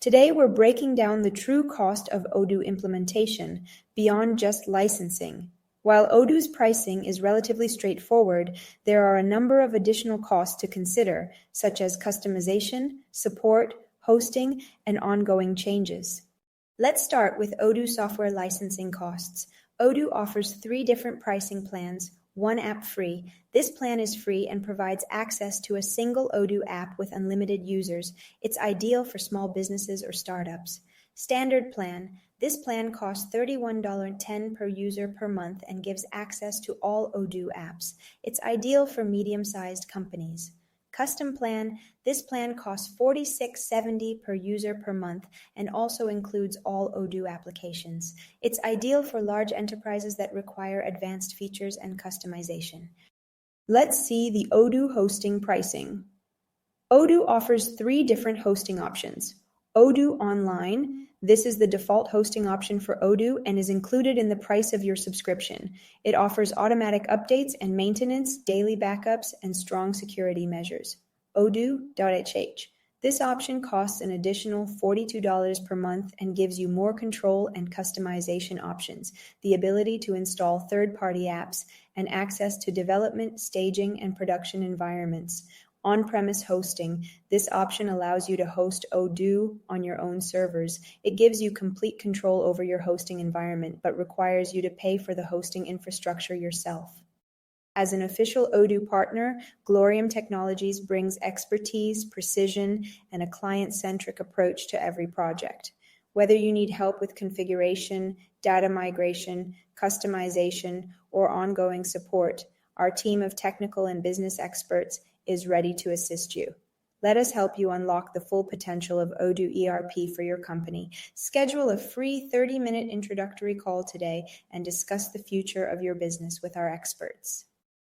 Today, we're breaking down the true cost of Odoo implementation beyond just licensing. While Odoo's pricing is relatively straightforward, there are a number of additional costs to consider, such as customization, support, hosting, and ongoing changes. Let's start with Odoo software licensing costs. Odoo offers 3 different pricing plans, one app free. This plan is free and provides access to a single Odoo app with unlimited users. It's ideal for small businesses or startups. Standard plan. This plan costs $31.10 per user per month and gives access to all Odoo apps. It's ideal for medium-sized companies. Custom plan. This plan costs $46.70 per user per month and also includes all Odoo applications. It's ideal for large enterprises that require advanced features and customization. Let's see the Odoo hosting pricing. Odoo offers 3 different hosting options. Odoo Online. This is the default hosting option for Odoo and is included in the price of your subscription. It offers automatic updates and maintenance, daily backups, and strong security measures. Odoo.sh. This option costs an additional $42 per month and gives you more control and customization options, the ability to install third-party apps, and access to development, staging, and production environments. On-premise hosting. This option allows you to host Odoo on your own servers. It gives you complete control over your hosting environment, but requires you to pay for the hosting infrastructure yourself. As an official Odoo partner, Glorium Technologies brings expertise, precision, and a client-centric approach to every project. Whether you need help with configuration, data migration, customization, or ongoing support, our team of technical and business experts is ready to assist you. Let us help you unlock the full potential of Odoo ERP for your company. Schedule a free 30-minute introductory call today and discuss the future of your business with our experts.